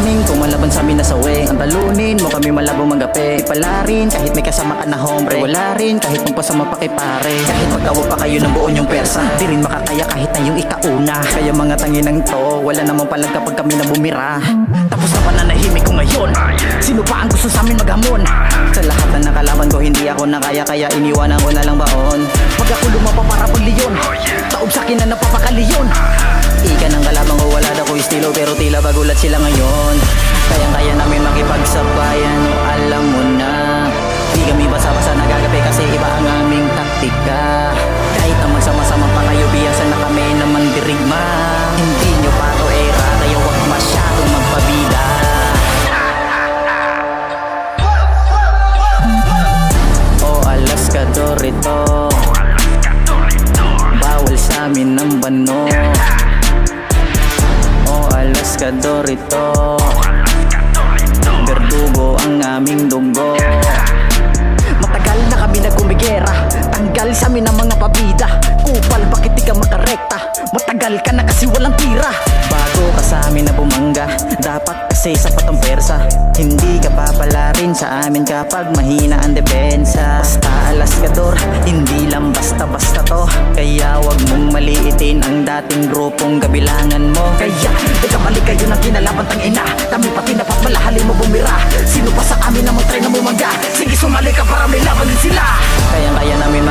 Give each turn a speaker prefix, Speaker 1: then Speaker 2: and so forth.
Speaker 1: Warning, kung malaban sa amin nasawi, ang talunin mo kami malabong manggapi. Ipala rin, kahit may kasama ka na hombre. Wala rin, kahit magpasama pa kay pare. Kahit magtawa pa kayo ng buo yung persa, di rin makakaya kahit na yung ikauna. Kaya mga tanginang to, wala namang palag kapag kami na bumira. Tapos na pananahimik ko ngayon, sino pa ang gusto sa amin maghamon? Sa lahat na nakalaban ko, hindi ako nakaya, kaya iniwanan ko na lang baon. Pag ako lumapa para pang leon, taob sa'kin na napapakaliyon. Ika ng kalabang ko, wala na ko estilo, pero tila bagulat sila ngayon. Kayang-kaya namin makipagsabayan, o alam mo na. Di kami basa-basa nagagapi kasi iba ang aming taktika. Kahit na magsama-sama pa kayo, biyasan na kami na mandirigma. Hindi nyo pa to era, kaya wag masyadong magpabida. O alas ka dorito, bawal sa amin ang bano. O alas ka dorito, berdugo ang aming dugo. Matagal na kami nagkumigera, tanggal sa amin ang mga pabida. Kupal, bakit di ka makarekta? Matagal ka na kasi walang tira. Bago ka sa amin na bumangga, dapat kasi sapat ang persa. Hindi ka papala rin sa amin kapag mahina ang depensa. Basta alas ka dor, hindi lang basta-basta to. Kaya wag mong maliitin ang dating grupong kabilangan mo. Kaya ikamali kayo ng kinalaban tang ina, kami pati napat malahali mo bumira. Sino pa sa amin na mag-try na bumangga? Sige sumali ka para may laban din sila. Kaya namin